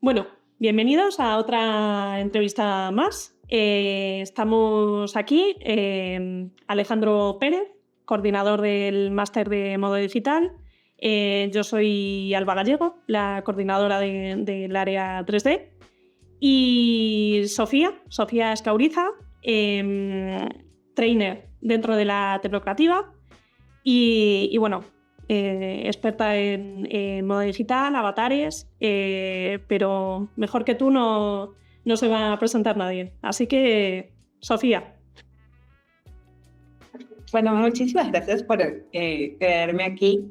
Bueno, bienvenidos a otra entrevista más. Estamos aquí, Alejandro Pérez, coordinador del máster de moda digital. Yo soy Alba Gallego, la coordinadora del área 3D. Y Sofía Escauriza, trainer dentro de la Tecnocrativa. Y bueno, experta en moda digital, avatares, pero mejor que tú no se va a presentar nadie. Así que, Sofía. Bueno, muchísimas gracias por tenerme aquí.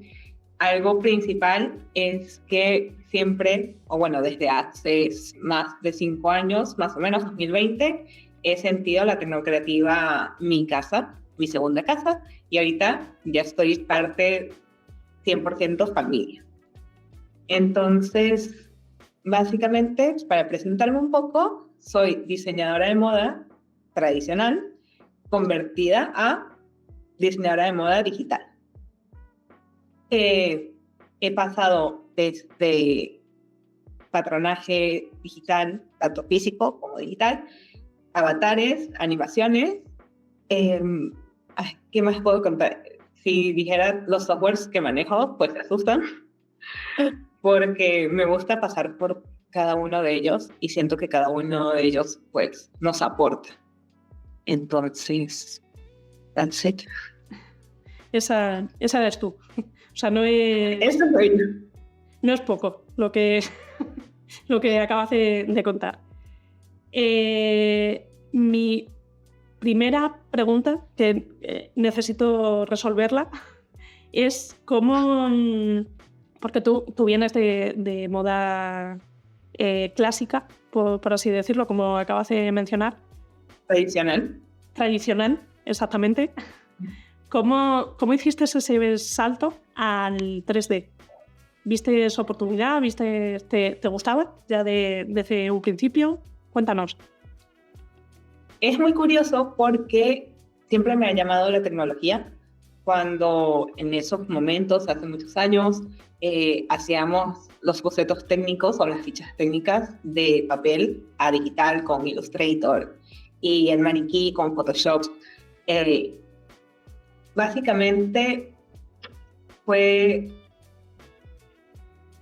Algo principal es que siempre, o bueno, desde hace más de 5 años, más o menos 2020, he sentido la Tecnocrativa mi casa, mi segunda casa, y ahorita ya estoy parte 100% familia. Entonces, básicamente, para presentarme un poco, soy diseñadora de moda tradicional, convertida a diseñadora de moda digital. He pasado desde patronaje digital, tanto físico como digital, avatares, animaciones. ¿Qué más puedo contar? Si dijera los softwares que manejo, pues se asustan, porque me gusta pasar por cada uno de ellos y siento que cada uno de ellos pues nos aporta. Entonces, that's it. Esa eres tú. O sea, no es... Eso soy yo. No es poco lo que acabas de contar. Mi primera pregunta, que necesito resolverla, es cómo... Porque tú vienes de moda clásica, por así decirlo, como acabas de mencionar. Tradicional, exactamente. ¿Cómo hiciste ese salto al 3D? ¿Viste esa oportunidad? ¿Te gustaba ya desde un principio? Cuéntanos. Es muy curioso porque siempre me ha llamado la tecnología. Cuando en esos momentos, hace muchos años, hacíamos los bocetos técnicos o las fichas técnicas de papel a digital con Illustrator y el maniquí con Photoshop. Básicamente fue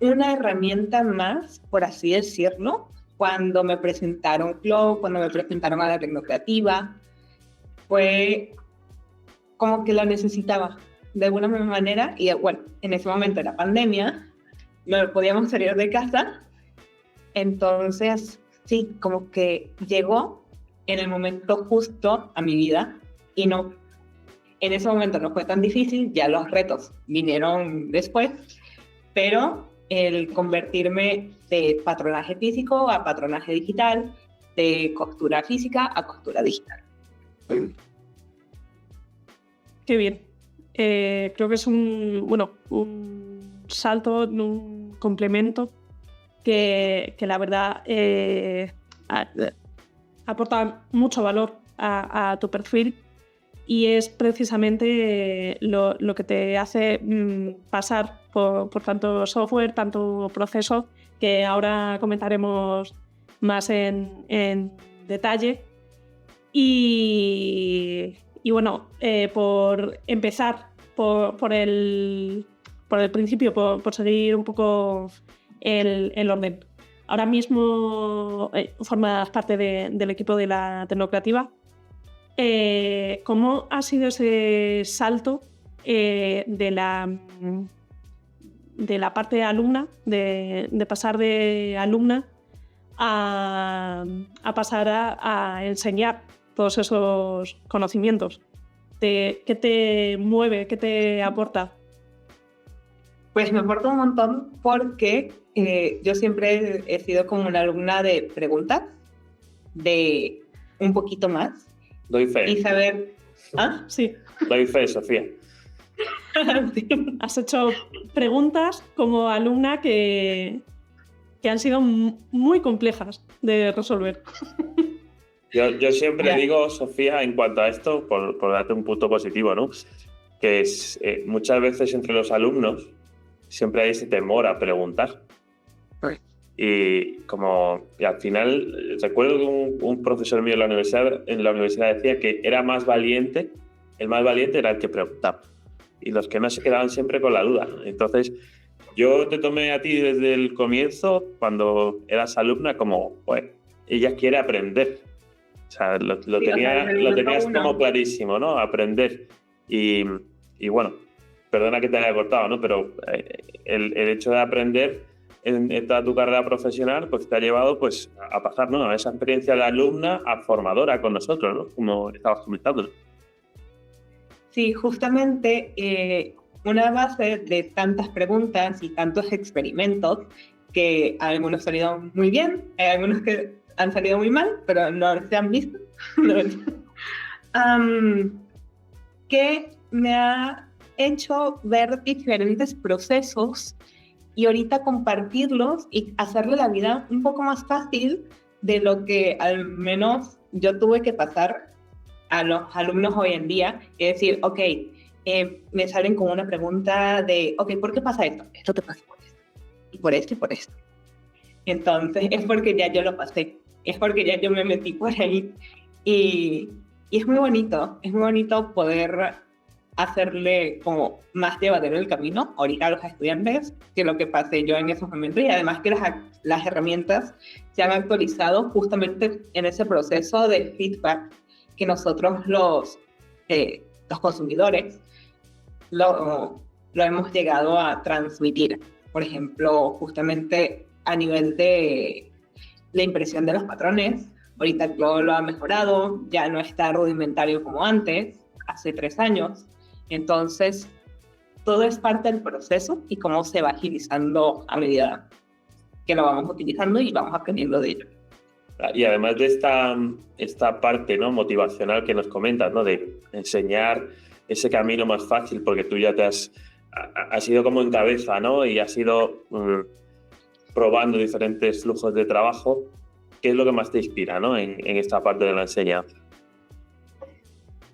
una herramienta más, por así decirlo, cuando me presentaron Cloud, cuando me presentaron a la Tecnocrativa, fue como que lo necesitaba de alguna manera. Y bueno, en ese momento era pandemia, no podíamos salir de casa, entonces sí, como que llegó en el momento justo a mi vida y no, en ese momento no fue tan difícil, ya los retos vinieron después, pero el convertirme de patronaje físico a patronaje digital, de costura física a costura digital. Qué bien. Creo que es un salto, un complemento que la verdad aporta mucho valor a tu perfil y es precisamente lo que te hace pasar por tanto software, tanto proceso, que ahora comentaremos más en detalle. Y bueno, por empezar por el principio, por seguir un poco el orden. Ahora mismo formas parte del equipo de la Tecnocrativa. ¿Cómo ha sido ese salto de la parte de alumna, de pasar de alumna a pasar a enseñar todos esos conocimientos? ¿Qué te mueve? ¿Qué te aporta? Pues me aporta un montón porque yo siempre he sido como una alumna de preguntas, de un poquito más. Doy fe. Y saber... ¿Ah? Sí. Doy fe, Sofía. Sí. Has hecho preguntas como alumna que han sido muy complejas de resolver. Yo siempre digo, Sofía, en cuanto a esto, por darte un punto positivo, ¿no? Que es, muchas veces entre los alumnos siempre hay ese temor a preguntar. Y al final, recuerdo que un profesor mío en la universidad decía que el más valiente era el que preguntaba. Y los que no se quedaban siempre con la duda. Entonces, yo te tomé a ti desde el comienzo, cuando eras alumna, como, pues, ella quiere aprender. O sea, lo tenías como clarísimo, ¿no? Aprender. Y bueno, perdona que te haya cortado, ¿no? Pero el hecho de aprender en toda tu carrera profesional, pues te ha llevado pues, a pasar, ¿no? A esa experiencia de alumna a formadora con nosotros, ¿no? Como estabas comentando. Sí, justamente una base de tantas preguntas y tantos experimentos que algunos salieron muy bien, hay algunos que han salido muy mal, pero no se han visto, que me ha hecho ver diferentes procesos y ahorita compartirlos y hacerle la vida un poco más fácil de lo que al menos yo tuve que pasar a los alumnos hoy en día, es decir, ok, me salen con una pregunta de, ok, ¿por qué pasa esto? Esto te pasa por esto, y por esto y por esto. Entonces, es porque ya yo lo pasé, es porque ya yo me metí por ahí, y es muy bonito poder hacerle como más llevadero el camino ahorita a los estudiantes que lo que pasé yo en esos momentos, y además que las herramientas se han actualizado justamente en ese proceso de feedback que nosotros los consumidores lo hemos llegado a transmitir. Por ejemplo, justamente a nivel de la impresión de los patrones, ahorita todo lo ha mejorado, ya no está rudimentario como antes, hace 3 años. Entonces, todo es parte del proceso y cómo se va agilizando a medida que lo vamos utilizando y vamos aprendiendo de ello. Y además de esta parte, ¿no?, motivacional que nos comentas, ¿no?, de enseñar ese camino más fácil, porque tú ya has ido como en cabeza, ¿no?, y has ido probando diferentes flujos de trabajo. ¿Qué es lo que más te inspira, ¿no?, en esta parte de la enseñanza?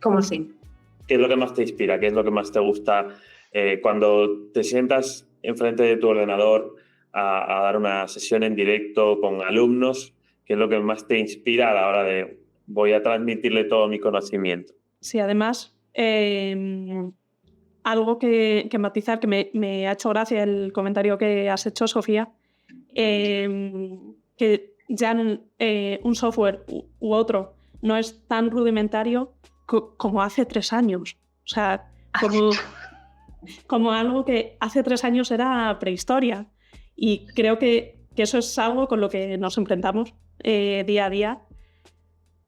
¿Cómo así? ¿Qué es lo que más te inspira? ¿Qué es lo que más te gusta cuando te sientas enfrente de tu ordenador a dar una sesión en directo con alumnos? ¿Qué es lo que más te inspira a la hora de voy a transmitirle todo mi conocimiento? Sí, además, algo que matizar, que me ha hecho gracia el comentario que has hecho, Sofía, que ya un software u otro no es tan rudimentario como hace 3 años. O sea, como algo que hace 3 años era prehistoria. Y creo que eso es algo con lo que nos enfrentamos día a día,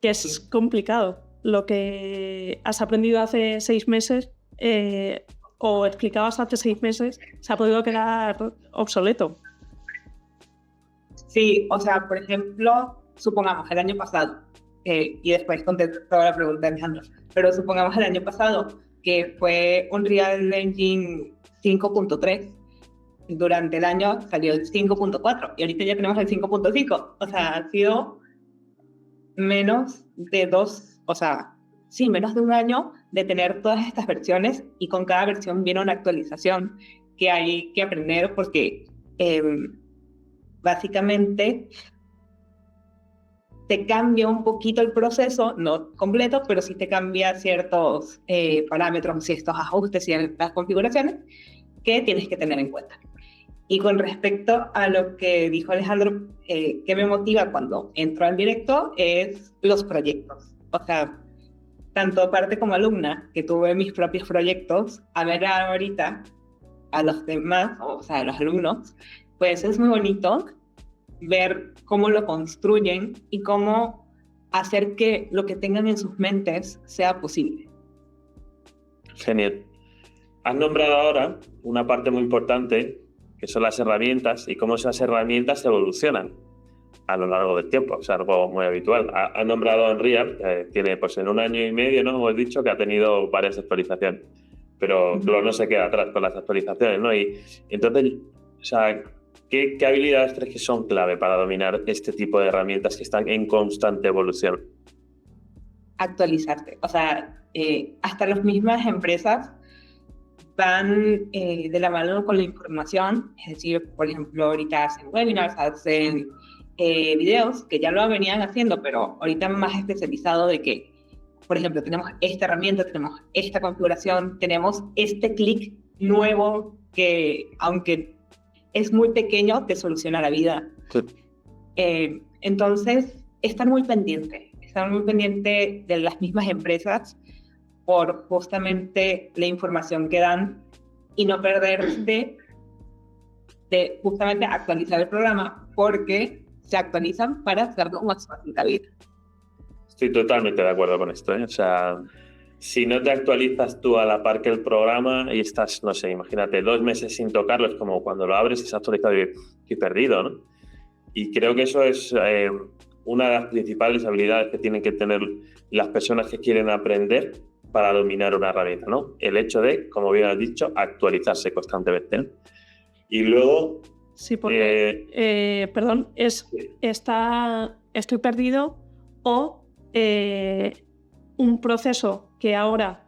que es complicado. Lo que has aprendido hace 6 meses o explicabas hace 6 meses se ha podido quedar obsoleto. Sí, o sea, por ejemplo, supongamos el año pasado, y después contesto toda la pregunta de Alejandro, pero supongamos el año pasado que fue Unreal Engine 5.3, durante el año salió el 5.4 y ahorita ya tenemos el 5.5, o sea, ha sido menos de 1 año de tener todas estas versiones, y con cada versión viene una actualización que hay que aprender porque básicamente te cambia un poquito el proceso, no completo, pero sí te cambia ciertos parámetros, ciertos ajustes, ciertas configuraciones que tienes que tener en cuenta. Y con respecto a lo que dijo Alejandro, que me motiva cuando entro al directo es los proyectos. O sea, tanto parte como alumna, que tuve mis propios proyectos, a ver ahorita a los demás, o sea, a los alumnos, pues es muy bonito ver cómo lo construyen y cómo hacer que lo que tengan en sus mentes sea posible. Genial. Has nombrado ahora una parte muy importante, que son las herramientas y cómo esas herramientas evolucionan a lo largo del tiempo. Es algo muy habitual. Has nombrado Unreal, que tiene pues en 1 año y medio, ¿no?, hemos dicho que ha tenido varias actualizaciones, pero Clone no se queda atrás con las actualizaciones, ¿no? Y entonces, o sea, ¿qué habilidades crees que son clave para dominar este tipo de herramientas que están en constante evolución? Actualizarte. O sea, hasta las mismas empresas van de la mano con la información, es decir, por ejemplo, ahorita hacen webinars, hacen videos, que ya lo venían haciendo, pero ahorita más especializado de que, por ejemplo, tenemos esta herramienta, tenemos esta configuración, tenemos este clic nuevo que, aunque es muy pequeño, te soluciona la vida. Sí. Entonces, estar muy pendiente de las mismas empresas por justamente la información que dan y no perderse de justamente actualizar el programa, porque se actualizan para hacerlo más fácil la vida. Estoy totalmente de acuerdo con esto, ¿eh? O sea, si no te actualizas tú a la par que el programa y estás, no sé, imagínate, 2 meses sin tocarlo, es como cuando lo abres y se ha actualizado y perdido, ¿no? Y creo que eso es una de las principales habilidades que tienen que tener las personas que quieren aprender para dominar una herramienta, ¿no? El hecho de, como bien has dicho, actualizarse constantemente, ¿no? Y luego... Sí, porque, perdón, estoy perdido o un proceso que ahora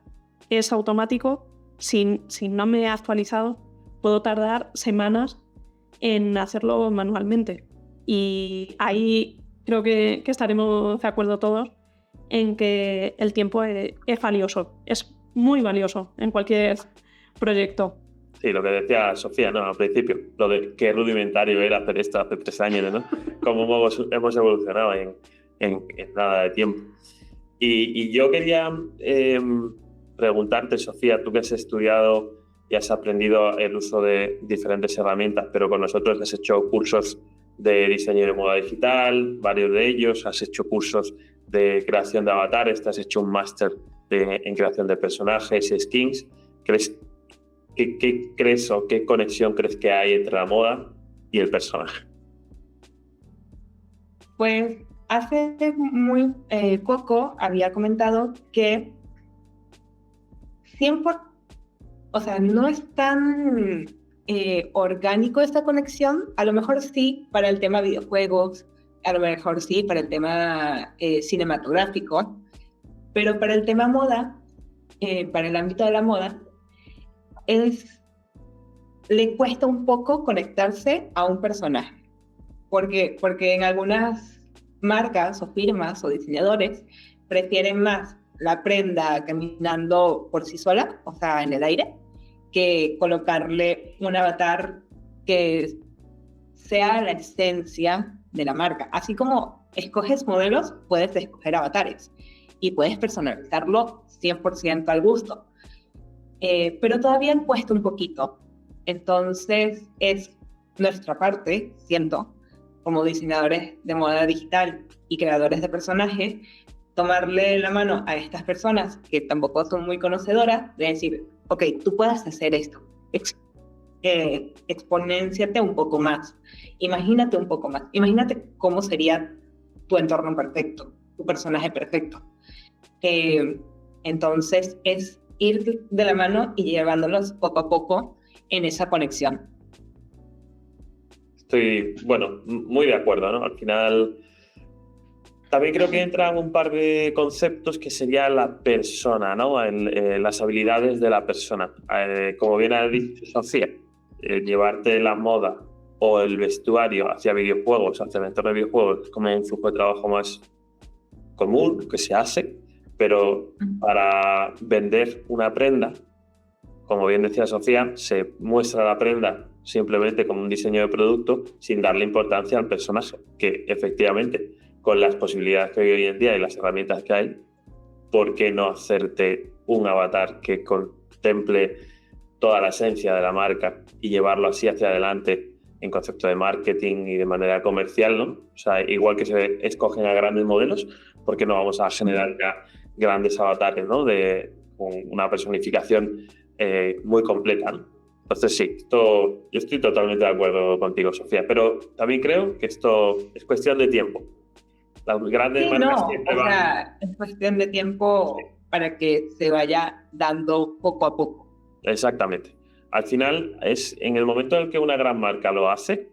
es automático, si no me he actualizado, puedo tardar semanas en hacerlo manualmente. Y ahí creo que estaremos de acuerdo todos en que el tiempo es valioso, es muy valioso en cualquier proyecto. Sí, lo que decía Sofía, ¿no? Al principio, lo de qué rudimentario era hacer esto hace 3 años, ¿no? Cómo hemos evolucionado en nada de tiempo. Y yo quería preguntarte, Sofía, tú que has estudiado y has aprendido el uso de diferentes herramientas, pero con nosotros has hecho cursos de diseño de moda digital, varios de ellos, has hecho cursos de creación de avatares, has hecho un máster en creación de personajes y skins. ¿Qué crees o qué conexión crees que hay entre la moda y el personaje? Pues hace muy poco había comentado que 100%, o sea, no es tan orgánico esta conexión, a lo mejor sí para el tema videojuegos, a lo mejor sí para el tema cinematográfico, pero para el tema moda, para el ámbito de la moda, le cuesta un poco conectarse a un personaje, porque en algunas marcas o firmas o diseñadores prefieren más la prenda caminando por sí sola, o sea, en el aire, que colocarle un avatar que sea la esencia de la marca. Así como escoges modelos, puedes escoger avatares y puedes personalizarlo 100% al gusto. Pero todavía cuesta un poquito. Entonces es nuestra parte, siento, como diseñadores de moda digital y creadores de personajes, tomarle la mano a estas personas que tampoco son muy conocedoras, de decir, ok, tú puedes hacer esto, exponenciate un poco más, imagínate un poco más, imagínate cómo sería tu entorno perfecto, tu personaje perfecto. Entonces es ir de la mano y llevándolos poco a poco en esa conexión. Estoy, bueno, muy de acuerdo, ¿no? Al final, también creo que entran un par de conceptos que sería la persona, ¿no? Las habilidades de la persona. Como bien ha dicho Sofía, llevarte la moda o el vestuario hacia videojuegos, hacia el entorno de videojuegos, es como un flujo de trabajo más común que se hace, pero para vender una prenda, como bien decía Sofía, se muestra la prenda simplemente como un diseño de producto sin darle importancia al personaje, que efectivamente, con las posibilidades que hay hoy en día y las herramientas que hay, ¿por qué no hacerte un avatar que contemple toda la esencia de la marca y llevarlo así hacia adelante en concepto de marketing y de manera comercial, ¿no? O sea, igual que se escogen a grandes modelos, ¿por qué no vamos a generar ya grandes avatares, ¿no? Con una personificación muy completa, ¿no? Entonces sí, yo estoy totalmente de acuerdo contigo, Sofía, pero también creo que esto es cuestión de tiempo. Las grandes marcas siempre van... sea, es cuestión de tiempo para que se vaya dando poco a poco. Exactamente. Al final, es en el momento en el que una gran marca lo hace,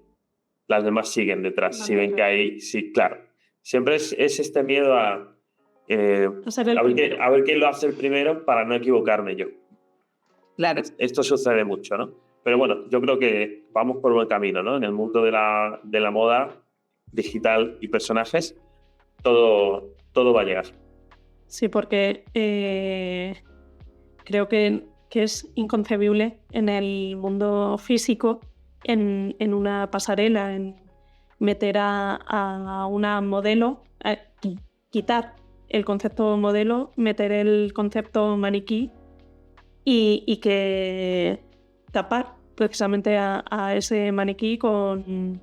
las demás siguen detrás. Si ven que hay... Sí, claro. Siempre es este miedo a ver quién lo hace el primero para no equivocarme yo. Claro. Esto sucede mucho, ¿no? Pero bueno, yo creo que vamos por buen camino, ¿no? En el mundo de la moda digital y personajes, todo va a llegar. Sí, porque creo que es inconcebible en el mundo físico, en una pasarela, en meter a una modelo, quitar el concepto modelo, meter el concepto maniquí y que tapar precisamente a ese maniquí con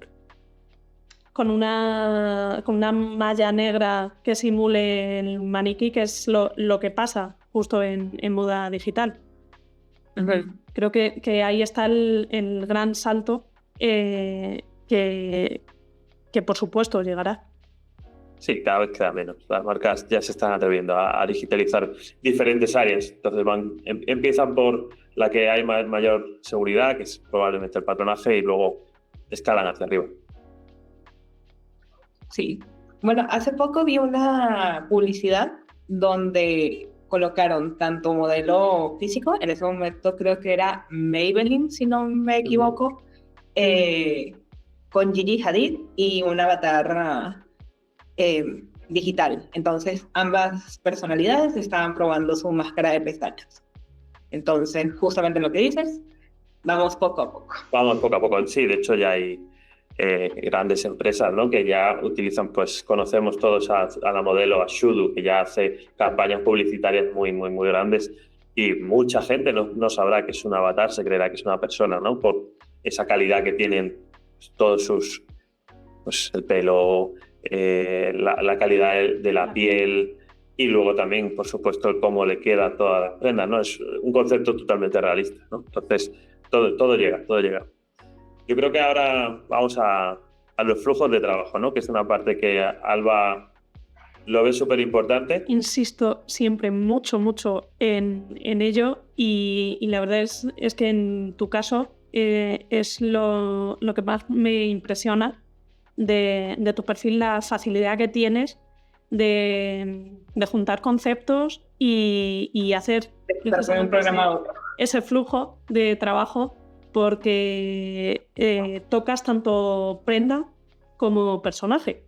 una malla negra que simule el maniquí, que es lo que pasa justo en moda digital. Uh-huh. Creo que ahí está el gran salto que por supuesto llegará. Sí, cada vez queda menos. Las marcas ya se están atreviendo a digitalizar diferentes áreas. Entonces empiezan por la que hay mayor seguridad, que es probablemente el patronaje, y luego escalan hacia arriba. Sí. Bueno, hace poco vi una publicidad donde colocaron tanto modelo físico, en ese momento creo que era Maybelline, si no me equivoco, con Gigi Hadid y un avatar digital. Entonces, ambas personalidades estaban probando su máscara de pestañas. Entonces, justamente lo que dices, vamos poco a poco. Vamos poco a poco. Sí, de hecho ya hay grandes empresas, ¿no? Que ya utilizan, pues conocemos todos a la modelo, a Shudu, que ya hace campañas publicitarias muy, muy, muy grandes, y mucha gente no sabrá que es un avatar, se creerá que es una persona, ¿no? Por esa calidad que tienen todos sus, pues el pelo, la calidad de la piel, y luego también, por supuesto, el cómo le queda toda la prenda, ¿no? Es un concepto totalmente realista, ¿no? Entonces, todo llega. Yo creo que ahora vamos a los flujos de trabajo, ¿no? Que es una parte que Alba lo ve súper importante. Insisto siempre mucho en ello, y la verdad es que en tu caso es lo que más me impresiona de tu perfil, la facilidad que tienes de juntar conceptos y hacer un programa ese flujo de trabajo, porque tocas tanto prenda como personaje.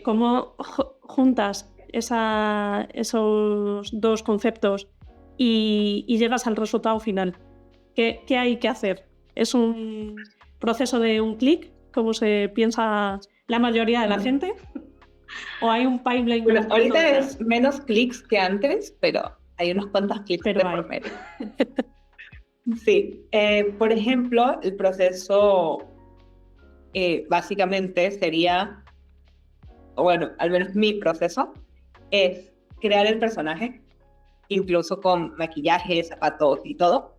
¿Cómo juntas esos dos conceptos y llegas al resultado final? ¿Qué hay que hacer? ¿Es un proceso de un clic, como se piensa la mayoría de la gente? ¿O hay un pipeline? Bueno, ahorita es menos clics que antes, pero hay unos cuantos clics de por medio. Sí, por ejemplo, el proceso básicamente sería, o bueno, al menos mi proceso, es crear el personaje, incluso con maquillaje, zapatos y todo,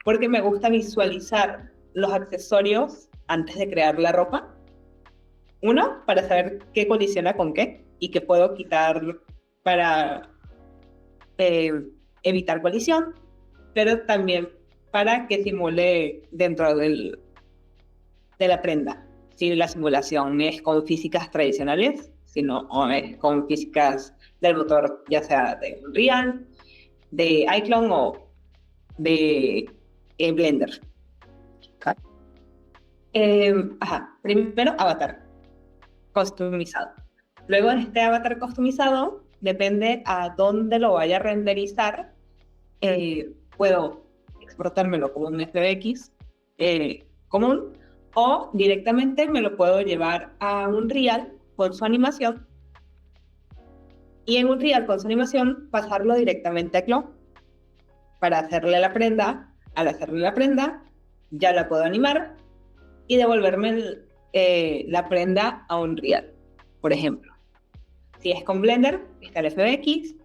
porque me gusta visualizar los accesorios antes de crear la ropa. Uno, para saber qué colisiona con qué y qué puedo quitar para evitar colisión, pero también para que simule dentro de la prenda. Si la simulación es con físicas tradicionales, sino es con físicas del motor, ya sea de Unreal, de iClone o de Blender. Primero, avatar customizado. Luego, en este avatar customizado, depende a dónde lo vaya a renderizar, puedo exportármelo como un FBX común, o directamente me lo puedo llevar a Unreal con su animación, y en Unreal con su animación pasarlo directamente a Clone para hacerle la prenda. Al hacerle la prenda, ya la puedo animar y devolverme la prenda a Unreal. Por ejemplo, si es con Blender, está el FBX,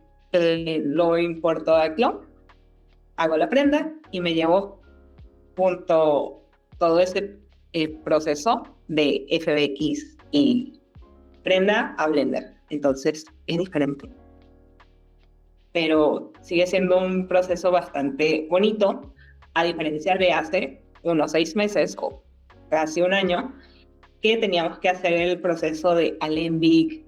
lo importo a Clone, hago la prenda y me llevo todo ese proceso de FBX y prenda a Blender. Entonces es diferente, pero sigue siendo un proceso bastante bonito, a diferencia de hace unos 6 meses o casi un año, que teníamos que hacer el proceso de Alembic,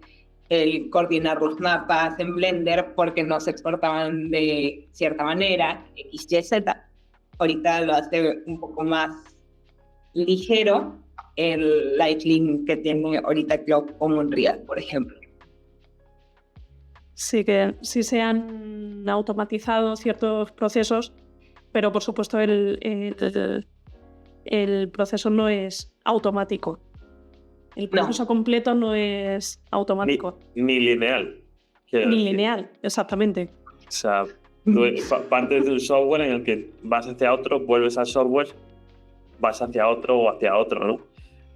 el coordinar los mapas en Blender porque no se exportaban de cierta manera, X, Y, Z. Ahorita lo hace un poco más ligero el Lightlink que tiene ahorita Cloud o Unreal, por ejemplo. Sí que sí se han automatizado ciertos procesos, pero por supuesto el proceso no es automático. El proceso completo no es automático. Ni lineal. Ni lineal, exactamente. O sea, tú partes de un software en el que vas hacia otro, vuelves al software, vas hacia otro o hacia otro, ¿no?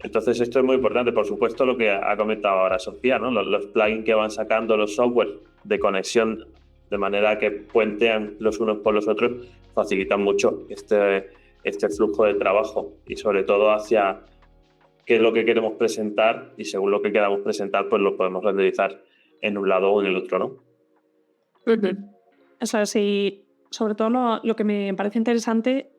Entonces esto es muy importante. Por supuesto, lo que ha comentado ahora Sofía, ¿no? Los plugins que van sacando los software de conexión de manera que puentean los unos por los otros facilitan mucho este flujo de trabajo y sobre todo hacia qué es lo que queremos presentar y según lo que queramos presentar pues lo podemos renderizar en un lado o en el otro, ¿no? O sea, sí, sobre todo lo que me parece interesante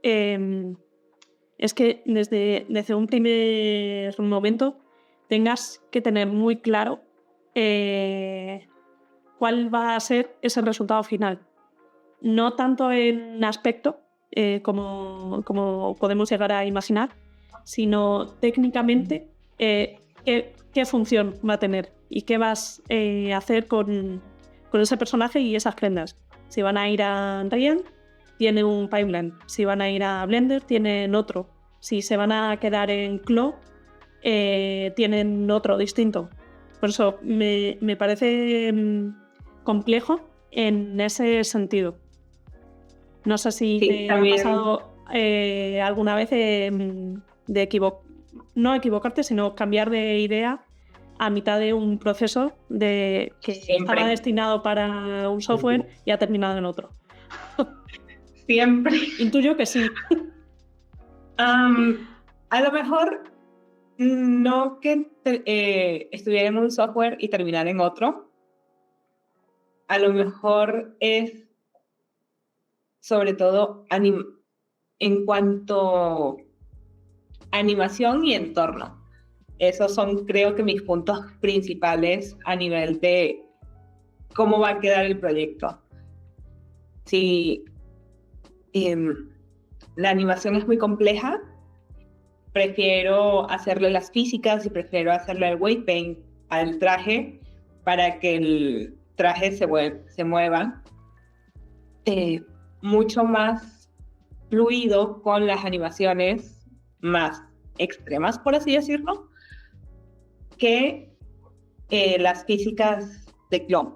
es que desde un primer momento tengas que tener muy claro cuál va a ser ese resultado final. No tanto en aspecto, como podemos llegar a imaginar, sino técnicamente qué función va a tener y qué vas a hacer con ese personaje y esas prendas. Si van a ir a Unreal, tiene un pipeline. Si van a ir a Blender, tienen otro. Si se van a quedar en Cloud, tienen otro distinto. Por eso me parece complejo en ese sentido. No sé si te ha pasado alguna vez no equivocarte, sino cambiar de idea a mitad de un proceso que estaba destinado para un software y ha terminado en otro. Siempre. Intuyo que sí. A lo mejor no que estuviera en un software y terminar en otro. A lo mejor es sobre todo en cuanto a animación y entorno. Esos son, creo que, mis puntos principales a nivel de cómo va a quedar el proyecto. Si la animación es muy compleja, prefiero hacerle las físicas y prefiero hacerle el weight paint al traje para que el traje se mueva mucho más fluido con las animaciones más extremas, por así decirlo, que las físicas de Cloud.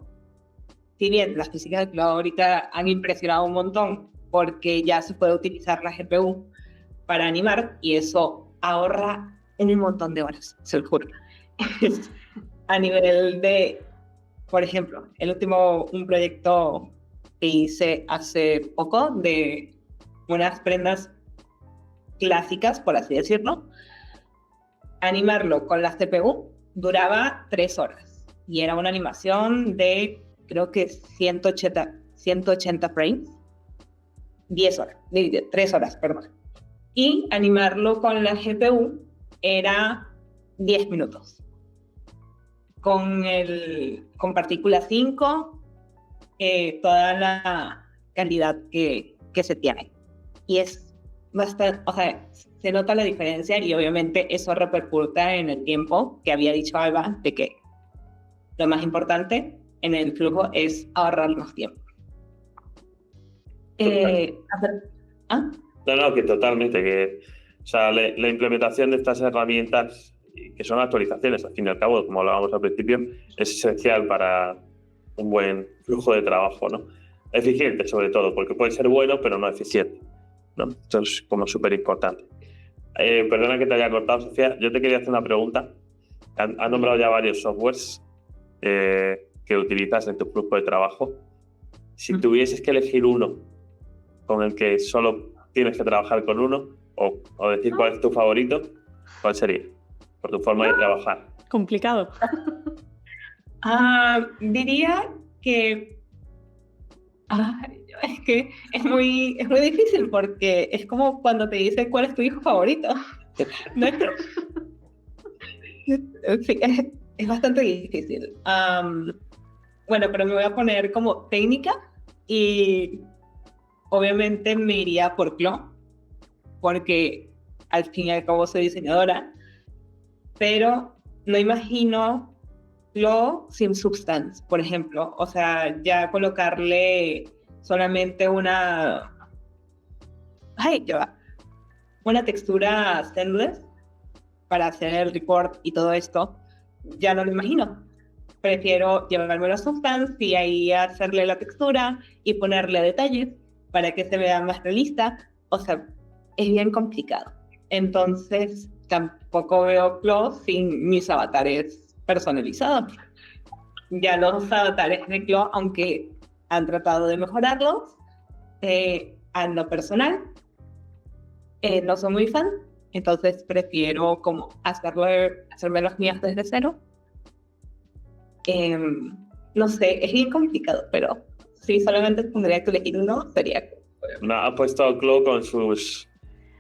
Si bien las físicas de Cloud ahorita han impresionado un montón porque ya se puede utilizar la GPU para animar y eso ahorra un montón de horas, se lo juro. A nivel de, por ejemplo, un proyecto que hice hace poco de unas prendas clásicas, por así decirlo, animarlo con la CPU duraba 3 horas y era una animación de creo que 180 frames, 3 horas, perdón. Y animarlo con la GPU era 10 minutos. Con partícula 5, toda la calidad que se tiene. Y es bastante, o sea, se nota la diferencia y obviamente eso repercute en el tiempo que había dicho Alba, de que lo más importante en el flujo es ahorrarnos tiempo. No, que totalmente. O sea, la implementación de estas herramientas, que son actualizaciones, al fin y al cabo, como hablábamos al principio, es esencial para un buen flujo de trabajo, ¿no? Eficiente, sobre todo, porque puede ser bueno, pero no eficiente, ¿no? Esto es como súper importante. Perdona que te haya cortado, Sofía. Yo te quería hacer una pregunta. Has nombrado ya varios softwares que utilizas en tu flujo de trabajo. Si tuvieses que elegir uno con el que solo tienes que trabajar con uno, o decir cuál es tu favorito, ¿cuál sería? Por tu forma de trabajar. Complicado. Diría que es que es muy difícil porque es como cuando te dicen cuál es tu hijo favorito. Es bastante difícil. Bueno, pero me voy a poner como técnica y obviamente me iría por Clo, porque al fin y al cabo soy diseñadora, pero no imagino Clo sin Substance, por ejemplo. O sea, ya colocarle solamente una textura stemless para hacer el report y todo esto, ya no lo imagino. Prefiero llevarme la Substance y ahí hacerle la textura y ponerle detalles para que se vea más realista. O sea, es bien complicado. Entonces, tampoco veo Clo sin mis avatares personalizados. Ya los avatares de Clo, aunque han tratado de mejorarlos, a lo personal, no soy muy fan. Entonces prefiero como hacerme los míos desde cero. No sé, es bien complicado, pero si solamente tendría que elegir uno, sería... No, ha puesto a Clo con sus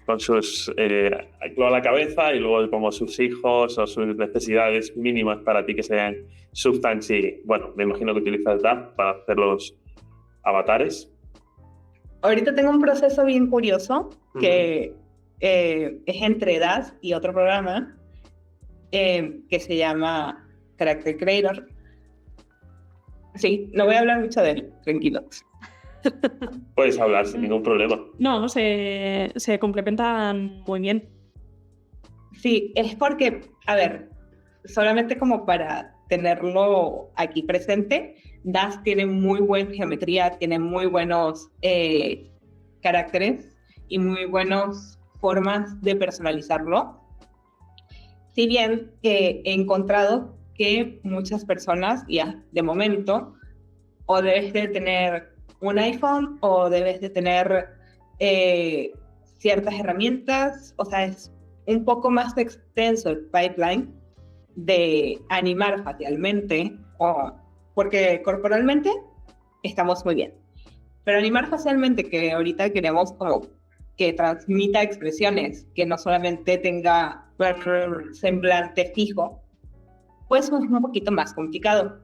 Clo a la cabeza y luego como sus hijos o sus necesidades mínimas para ti que sean Substance y, bueno, me imagino que utilizas DAP para hacer los avatares. Ahorita tengo un proceso bien curioso que es entre DAS y otro programa que se llama Character Creator. Sí, no voy a hablar mucho de él, tranquilos. Puedes hablar sin ningún problema. No, se complementan muy bien. Sí, es porque, a ver, solamente como para tenerlo aquí presente, DAS tiene muy buena geometría, tiene muy buenos caracteres y muy buenas formas de personalizarlo. Si bien he encontrado que muchas personas, ya de momento, o debes de tener un iPhone o debes de tener ciertas herramientas, o sea, es un poco más extenso el pipeline de animar facialmente, porque corporalmente estamos muy bien, pero animar facialmente, que ahorita queremos como que transmita expresiones, que no solamente tenga un semblante fijo, pues es un poquito más complicado.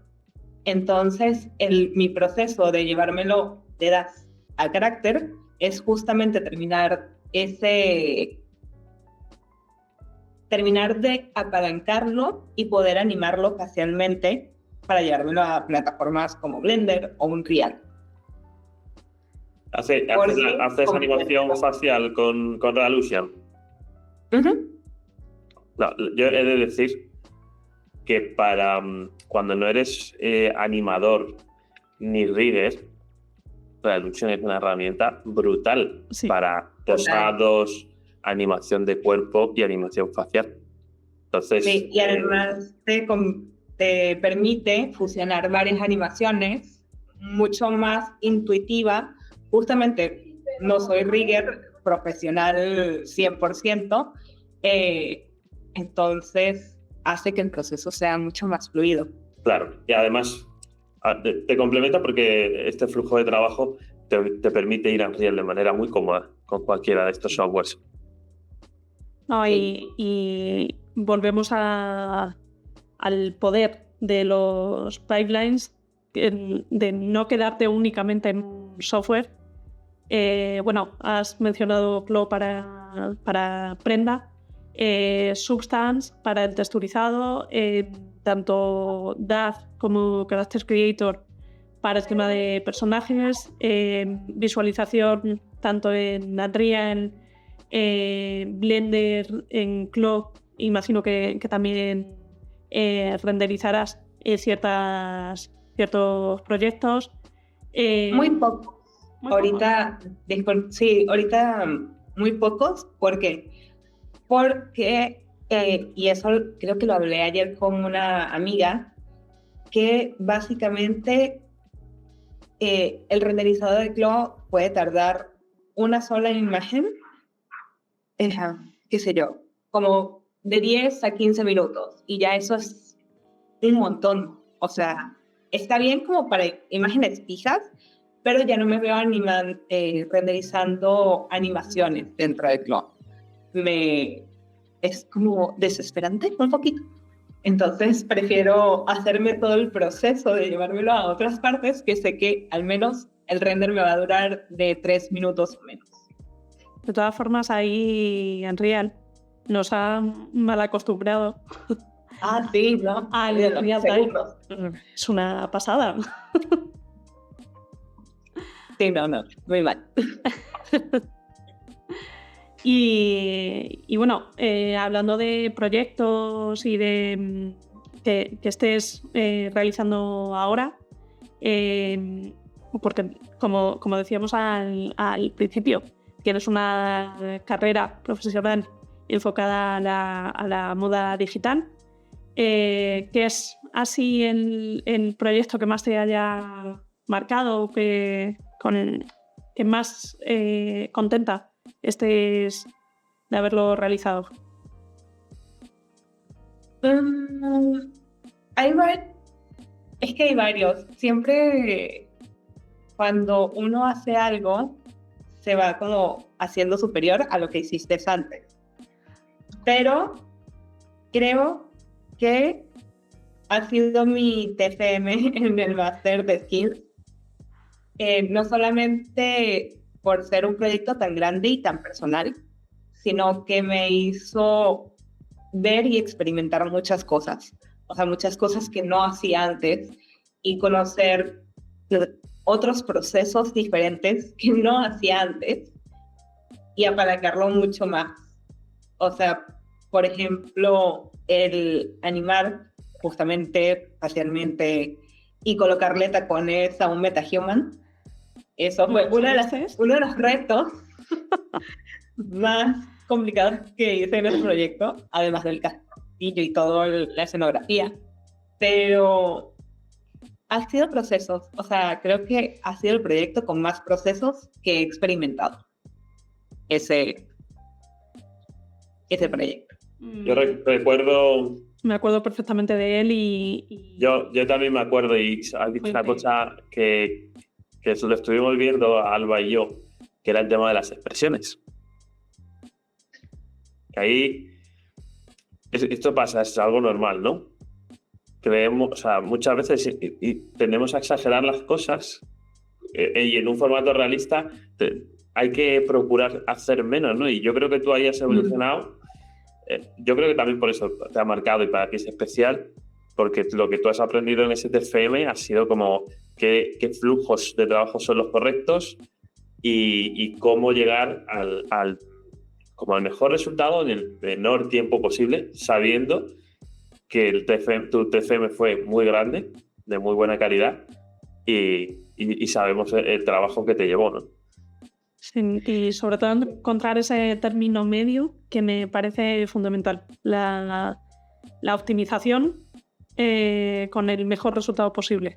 Entonces, mi proceso de llevármelo de DAS al carácter es justamente terminar de apalancarlo y poder animarlo facialmente para llevármelo a plataformas como Blender o Unreal. ¿Haces animación facial con Realusion? No, yo he de decir que para cuando no eres animador ni rigger, Realusion es una herramienta brutal para posados, animación de cuerpo y animación facial. Entonces, sí, y además te permite fusionar varias animaciones mucho más intuitiva. Justamente no soy rigger profesional 100%, entonces hace que el proceso sea mucho más fluido. Claro, y además te complementa porque este flujo de trabajo te permite ir a Unreal de manera muy cómoda con cualquiera de estos softwares. No, y volvemos al poder de los pipelines, de no quedarte únicamente en un software. Bueno, has mencionado Clo para prenda, Substance para el texturizado, tanto DAZ como Character Creator para el tema de personajes, visualización tanto en Unreal, Blender, en Clo, imagino que también renderizarás ciertos proyectos. Muy pocos. Ahorita muy pocos. ¿Por qué? Porque, y eso creo que lo hablé ayer con una amiga, que básicamente el renderizador de Clo puede tardar una sola imagen, qué sé yo, como de 10 a 15 minutos, y ya eso es un montón. O sea, está bien como para imágenes fijas, pero ya no me veo renderizando animaciones dentro de Clo. Es como desesperante un poquito. Entonces prefiero hacerme todo el proceso de llevármelo a otras partes que sé que al menos el render me va a durar de 3 minutos o menos. De todas formas, ahí Unreal nos ha mal acostumbrado Sí, ¿no? al De los real time. segundos. Es una pasada. Sí, no, muy mal. Y bueno, hablando de proyectos y de que estés realizando ahora, porque como decíamos al principio, tienes una carrera profesional enfocada a la moda digital. ¿Qué es así el proyecto que más te haya marcado, con el que más contenta estés de haberlo realizado? Es que hay varios. Siempre cuando uno hace algo, se va como haciendo superior a lo que hiciste antes. Pero creo que ha sido mi TFM en el máster de Skills. No solamente por ser un proyecto tan grande y tan personal, sino que me hizo ver y experimentar muchas cosas. O sea, muchas cosas que no hacía antes y conocer otros procesos diferentes que no hacía antes y apalancarlo mucho más. O sea, por ejemplo, el animar justamente, facialmente, y colocarle tacones a un metahuman. Eso fue uno de los retos más complicados que hice en el proyecto, además del castillo y toda la escenografía. Pero ha sido procesos, o sea, creo que ha sido el proyecto con más procesos que he experimentado. Ese proyecto. Yo recuerdo... Me acuerdo perfectamente de él y... Yo también me acuerdo, y has dicho una cosa que lo estuvimos viendo Alba y yo, que era el tema de las expresiones. Ahí esto pasa, es algo normal, ¿no? Creemos, o sea, muchas veces y tendemos a exagerar las cosas, y en un formato realista hay que procurar hacer menos, ¿no? Y yo creo que tú ahí has evolucionado. Yo creo que también por eso te ha marcado y para ti es especial, porque lo que tú has aprendido en ese TFM ha sido como qué flujos de trabajo son los correctos y cómo llegar al mejor resultado en el menor tiempo posible, sabiendo que tu TFM fue muy grande, de muy buena calidad, y sabemos el trabajo que te llevó, ¿no? Sí, y sobre todo encontrar ese término medio que me parece fundamental, la optimización con el mejor resultado posible.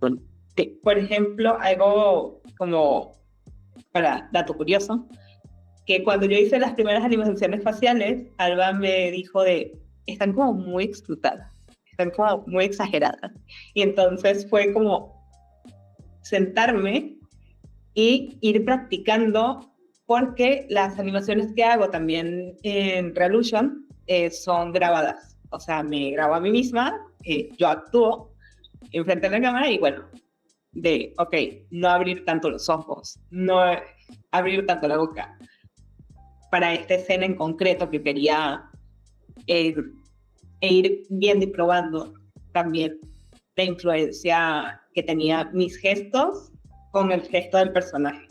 Bueno, sí, por ejemplo, algo como para dato curioso, que cuando yo hice las primeras animaciones faciales, Alba me dijo están como muy explotadas, están como muy exageradas. Y entonces fue como sentarme y ir practicando, porque las animaciones que hago también en Revolution son grabadas. O sea, me grabo a mí misma, yo actúo enfrente de la cámara y bueno, no abrir tanto los ojos, no abrir tanto la boca. Para esta escena en concreto que quería ir viendo y probando también la influencia que tenía mis gestos con el gesto del personaje.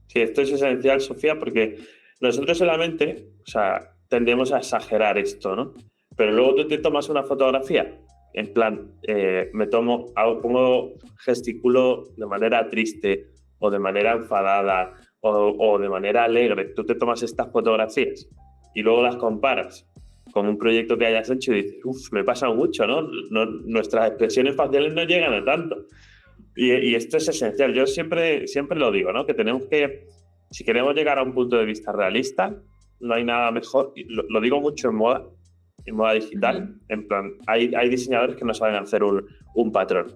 Sí, esto es esencial, Sofía, porque nosotros solamente, o sea, tendemos a exagerar esto, ¿no? Pero luego tú te tomas una fotografía, en plan, gesticulo de manera triste o de manera enfadada o de manera alegre. Tú te tomas estas fotografías y luego las comparas con un proyecto que hayas hecho y dices, me pasa mucho, ¿no? Nuestras expresiones faciales no llegan a tanto. Y esto es esencial. Yo siempre lo digo, ¿no? Que tenemos que, si queremos llegar a un punto de vista realista, no hay nada mejor. Lo digo mucho en moda digital. En plan, hay diseñadores que no saben hacer un patrón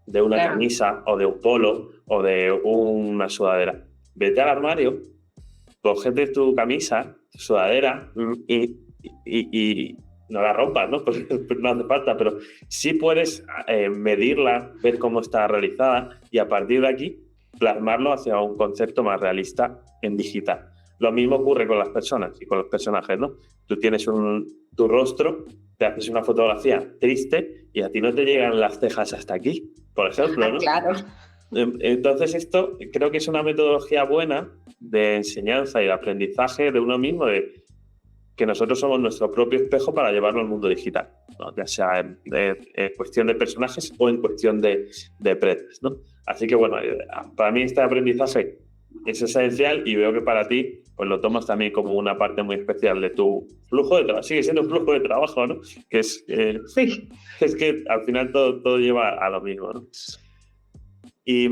de una camisa o de un polo o de una sudadera. Vete al armario, cógete tu camisa, tu sudadera y no la rompas, ¿no? Pues no hace falta, pero sí puedes medirla, ver cómo está realizada y a partir de aquí plasmarlo hacia un concepto más realista en digital. Lo mismo ocurre con las personas y con los personajes, ¿no? Tú tienes tu rostro, te haces una fotografía triste y a ti no te llegan las cejas hasta aquí, por ejemplo, ¿no? Claro. Entonces esto creo que es una metodología buena de enseñanza y de aprendizaje de uno mismo, de que nosotros somos nuestro propio espejo para llevarlo al mundo digital, ¿no? Ya sea en cuestión de personajes o en cuestión de presets, ¿no? Así que bueno, para mí este aprendizaje es esencial y veo que para ti pues lo tomas también como una parte muy especial de tu flujo de trabajo. Sigue siendo un flujo de trabajo, ¿no? Que es, Sí. es que al final todo lleva a lo mismo, ¿no? Y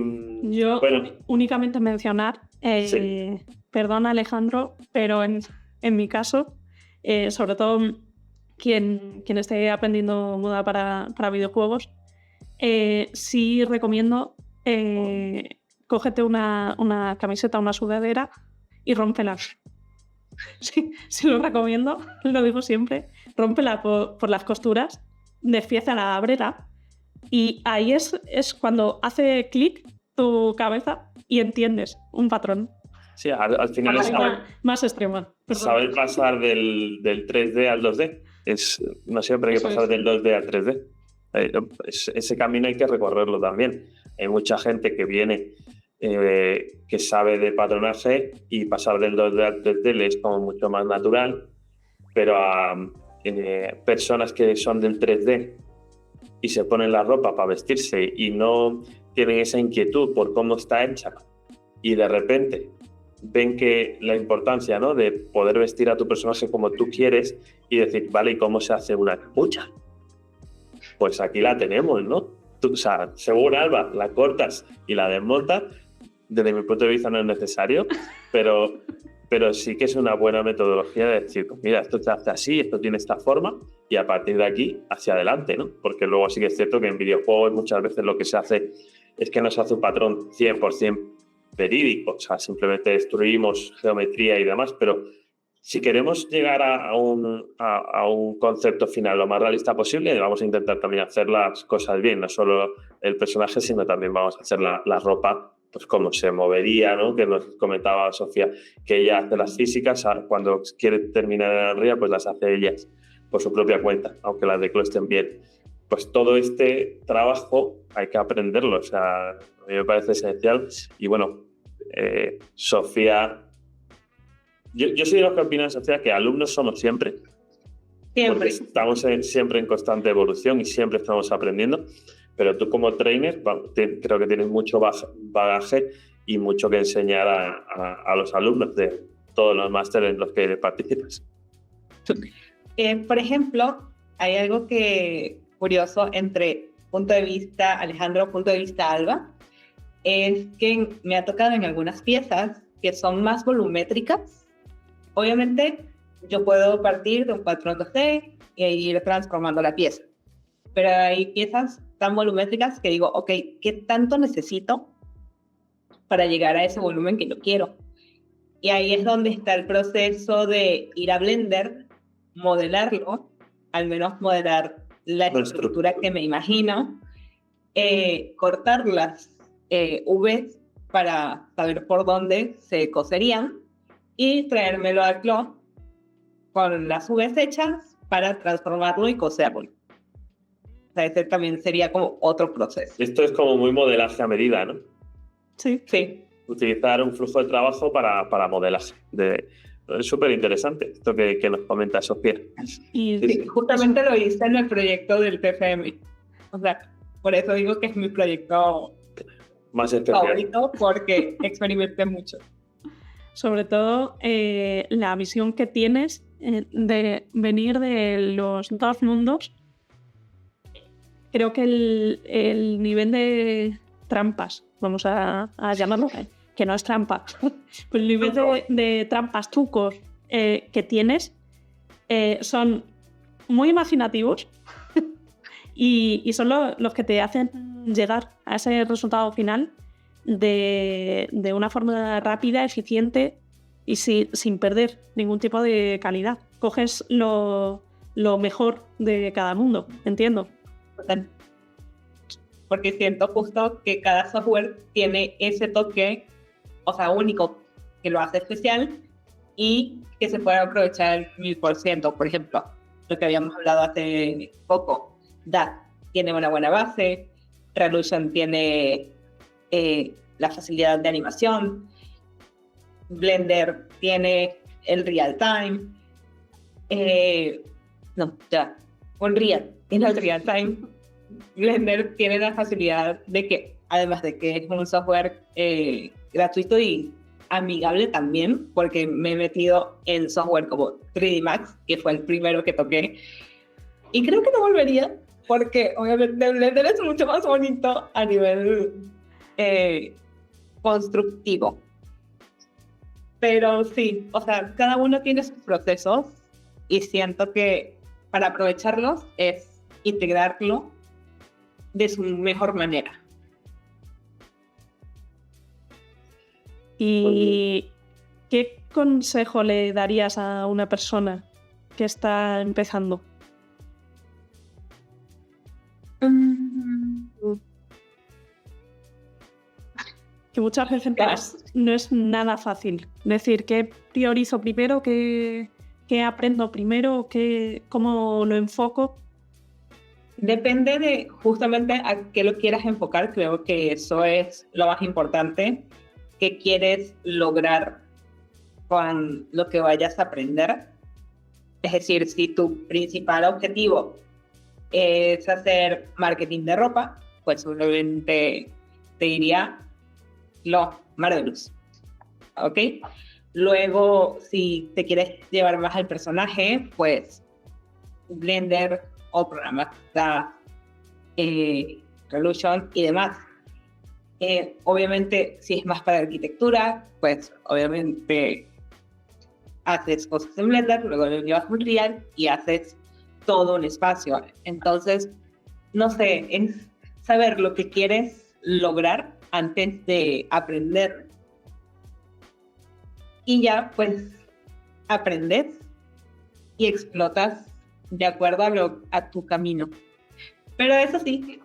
Yo bueno, únicamente mencionar, sí. perdón Alejandro, pero en mi caso, sobre todo quien esté aprendiendo moda para videojuegos, sí recomiendo cógete una camiseta, una sudadera y rómpela. Sí lo recomiendo, lo digo siempre. Rómpela por las costuras, despiézala, ábrela. Y ahí es cuando hace clic tu cabeza y entiendes un patrón. Sí, al final es más extrema. saber pasar del 3D al 2D. No siempre hay que pasar del 2D al 3D. Ese camino hay que recorrerlo también. Hay mucha gente que viene que sabe de patronaje y pasar del 2D al 3D le es como mucho más natural, pero a personas que son del 3D y se ponen la ropa para vestirse y no tienen esa inquietud por cómo está hecha y de repente ven que la importancia, ¿no?, de poder vestir a tu personaje como tú quieres y decir, vale, ¿y cómo se hace una capucha? Pues aquí la tenemos, ¿no? O sea, según Alba, la cortas y la desmontas. Desde mi punto de vista no es necesario, pero sí que es una buena metodología de decir, pues mira, esto se hace así, esto tiene esta forma y a partir de aquí hacia adelante, ¿no? Porque luego sí que es cierto que en videojuegos muchas veces lo que se hace es que no se hace un patrón 100% verídico, o sea, simplemente destruimos geometría y demás, pero si queremos llegar a un concepto final lo más realista posible, vamos a intentar también hacer las cosas bien, no solo el personaje, sino también vamos a hacer la ropa, pues cómo se movería, ¿no? Que nos comentaba Sofía, que ella hace las físicas, cuando quiere terminar en la ría, pues las hace ellas por su propia cuenta, aunque las de Clo estén bien. Pues todo este trabajo hay que aprenderlo, o sea, a mí me parece esencial. Y bueno, Sofía, yo soy de los que opinan, Sofía, que alumnos somos siempre. Porque estamos siempre en constante evolución y siempre estamos aprendiendo. Pero tú como trainer creo que tienes mucho bagaje y mucho que enseñar a los alumnos de todos los másteres en los que participas. Por ejemplo, hay algo curioso entre punto de vista Alejandro, punto de vista Alba, es que me ha tocado en algunas piezas que son más volumétricas. Obviamente, yo puedo partir de un patrón 2D e ir transformando la pieza. Pero hay piezas tan volumétricas que digo, ok, ¿qué tanto necesito para llegar a ese volumen que yo quiero? Y ahí es donde está el proceso de ir a Blender, modelarlo, al menos modelar la estructura que me imagino, cortar las Vs para saber por dónde se coserían y traérmelo al Clo con las Vs hechas para transformarlo y coserlo. O sea, ese también sería como otro proceso. Esto es como muy modelaje a medida, ¿no? Sí. Utilizar un flujo de trabajo para modelaje. Es súper interesante esto que nos comenta Sofía. Sí, justamente lo hice en el proyecto del TFM. O sea, por eso digo que es mi proyecto más especial, favorito, porque experimenté mucho. Sobre todo la visión que tienes de venir de los dos mundos. Creo que el nivel de trampas, vamos a llamarlo, que no es trampa, pues el nivel de trampas, trucos que tienes son muy imaginativos y son los que te hacen llegar a ese resultado final de una forma rápida, eficiente y sin perder ningún tipo de calidad. Coges lo lo mejor de cada mundo, entiendo. Total. Porque siento justo que cada software tiene ese toque, o sea, único, que lo hace especial y que se puede aprovechar al 1000%. Por ejemplo, lo que habíamos hablado hace poco, DAT tiene una buena base, Revolution tiene la facilidad de animación, Blender tiene el real time, Unreal tiene el real time. Blender tiene la facilidad de que, además de que es un software gratuito y amigable también, porque me he metido en software como 3D Max, que fue el primero que toqué, y creo que no volvería, porque obviamente Blender es mucho más bonito a nivel constructivo. Pero sí, o sea, cada uno tiene sus procesos y siento que para aprovecharlos es integrarlo de su mejor manera. ¿Y qué consejo le darías a una persona que está empezando? Que muchas veces no es nada fácil. Es decir, ¿qué priorizo primero? ¿Qué aprendo primero? ¿Cómo lo enfoco? Depende de justamente a qué lo quieras enfocar. Creo que eso es lo más importante. ¿Qué quieres lograr con lo que vayas a aprender? Es decir, si tu principal objetivo es hacer marketing de ropa, pues obviamente te diría lo Marvelous, ¿ok? Luego, si te quieres llevar más al personaje, pues Blender o programas Revolution y demás. Obviamente, si es más para arquitectura, pues obviamente haces cosas en Blender, luego lo llevas a Unreal y haces todo un espacio. Entonces, no sé, es saber lo que quieres lograr antes de aprender. Y ya, pues, aprendes y explotas de acuerdo a tu camino. Pero eso sí,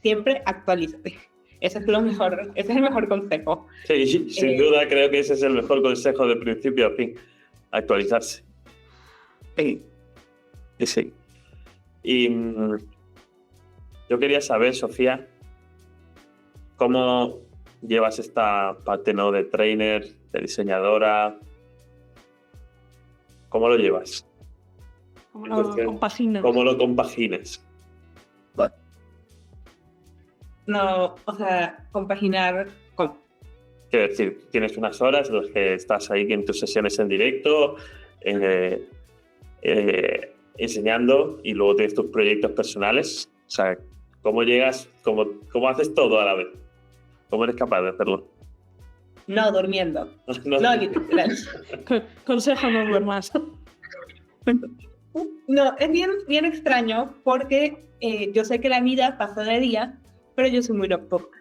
siempre actualízate. Ese es el mejor consejo. Sí, sin duda creo que ese es el mejor consejo de principio a fin. Actualizarse. Sí. Sí. Y yo quería saber, Sofía, ¿cómo llevas esta parte, ¿no?, de trainer, de diseñadora? ¿Cómo lo llevas? ¿Cómo lo compaginas? ¿Cómo lo compaginas? No, o sea, compaginar con... Quiero decir, tienes unas horas en las que estás ahí en tus sesiones en directo, enseñando, y luego tienes tus proyectos personales. O sea, ¿cómo llegas? ¿Cómo haces todo a la vez? ¿Cómo eres capaz de hacerlo? No, durmiendo. No, literal. Consejo, no duermas. No, es bien extraño porque yo sé que la vida pasa de día, pero yo soy muy nocturna.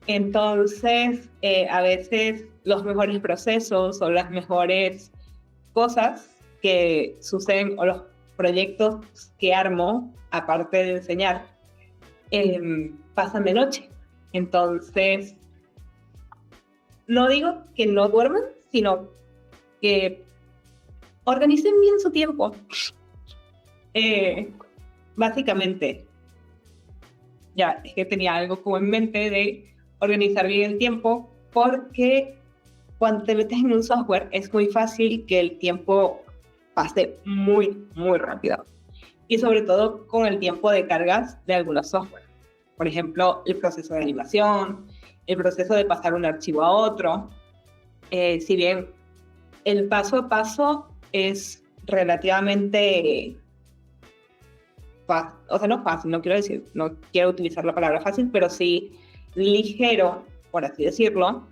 Entonces, a veces los mejores procesos o las mejores cosas que suceden o los proyectos que armo, aparte de enseñar, pasan de noche. Entonces, no digo que no duerman, sino que organicen bien su tiempo. Básicamente, ya, es que tenía algo como en mente de organizar bien el tiempo, porque cuando te metes en un software es muy fácil que el tiempo pase muy, muy rápido. Y sobre todo con el tiempo de cargas de algunos software. Por ejemplo, el proceso de animación, el proceso de pasar un archivo a otro. Si bien el paso a paso es relativamente fácil, o sea, no fácil, no quiero utilizar la palabra fácil, pero sí ligero, por así decirlo.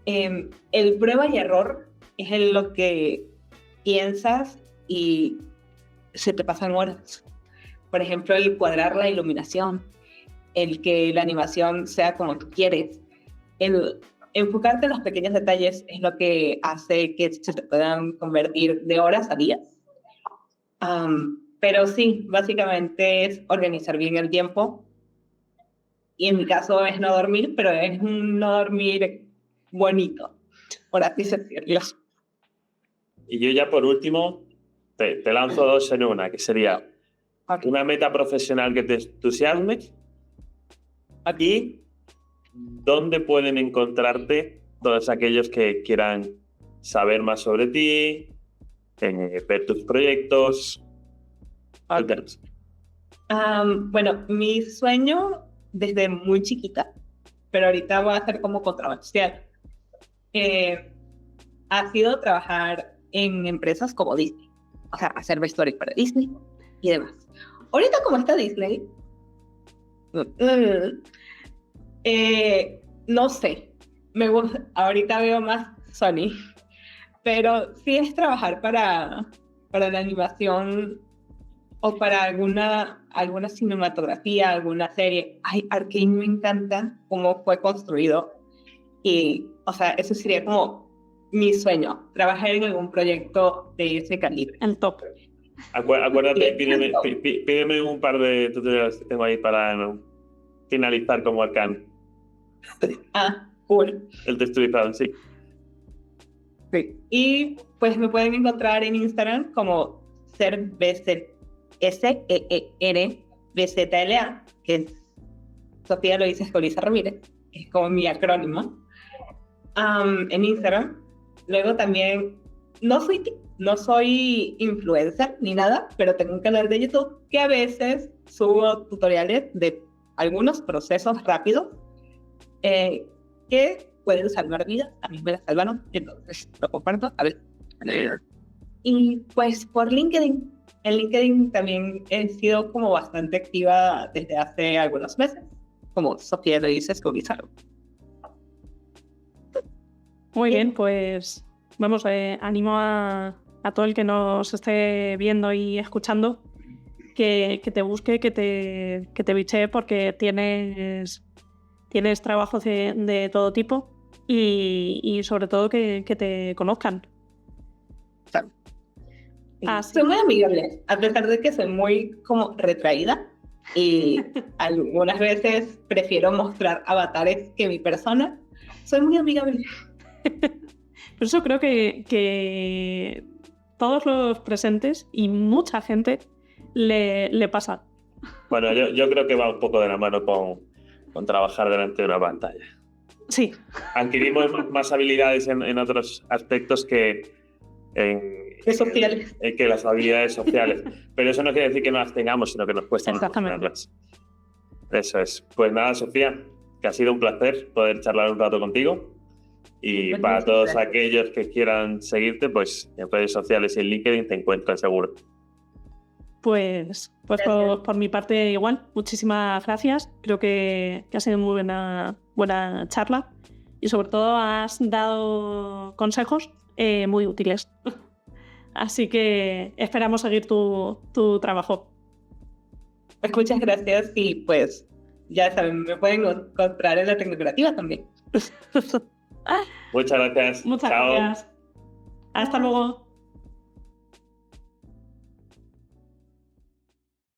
El prueba y error es en lo que piensas y se te pasan horas. Por ejemplo, el cuadrar la iluminación, el que la animación sea como tú quieres, el enfocarte en los pequeños detalles es lo que hace que se te puedan convertir de horas a días. Pero sí, básicamente es organizar bien el tiempo. Y en mi caso es no dormir, pero es un no dormir bonito, por así decirlo. Y yo ya por último te lanzo dos en una, que sería una meta profesional que te entusiasme. Aquí, ¿dónde pueden encontrarte todos aquellos que quieran saber más sobre ti, ver tus proyectos? Bueno, mi sueño desde muy chiquita, pero ahorita va a ser como controversial, ha sido trabajar en empresas como Disney, o sea, hacer vestuario para Disney y demás. Ahorita como está Disney, no sé, me gusta, ahorita veo más Sony, pero sí es trabajar para la animación o para alguna cinematografía, alguna serie. Ay, Arcane me encanta cómo fue construido y, o sea, eso sería como mi sueño, trabajar en algún proyecto de ese calibre. El top. Acuérdate, pídeme un par de tutoriales que tengo ahí para finalizar como Arcane. Cool. El texturizado, sí. Sí. Y pues me pueden encontrar en Instagram como SeerBZLA, que es Sofía Loisa Escoliza Ramírez, es como mi acrónimo, en Instagram. Luego también, no soy influencer ni nada, pero tengo un canal de YouTube que a veces subo tutoriales de algunos procesos rápidos que pueden salvar vidas. A mí me las salvaron, entonces lo comparto. A ver. Y pues por LinkedIn. En LinkedIn también he sido como bastante activa desde hace algunos meses, como Sofía lo dice, Escoliza. Muy bien, pues vamos, animo a todo el que nos esté viendo y escuchando que te busque, que te bichee, porque tienes trabajos de todo tipo y sobre todo que te conozcan. Soy muy amigable, a pesar de que soy muy como retraída y algunas veces prefiero mostrar avatares que mi persona. Soy muy amigable. Por eso creo que todos los presentes y mucha gente le pasa. Bueno, yo creo que va un poco de la mano con trabajar delante de una pantalla. Sí. Adquirimos más habilidades en otros aspectos que sociales. Que las habilidades sociales. Pero eso no quiere decir que no las tengamos, sino que nos cuesta más. Eso es. Pues nada, Sofía, que ha sido un placer poder charlar un rato contigo. Y pues para todos aquellos que quieran seguirte, pues en redes sociales y en LinkedIn te encuentran seguro. Pues por mi parte igual, muchísimas gracias. Creo que ha sido muy buena charla y sobre todo has dado consejos muy útiles. Así que esperamos seguir tu trabajo. Pues muchas gracias y pues ya saben, me pueden encontrar en la Tecnocreativa también. Muchas gracias. Muchas Chao. gracias. Hasta luego.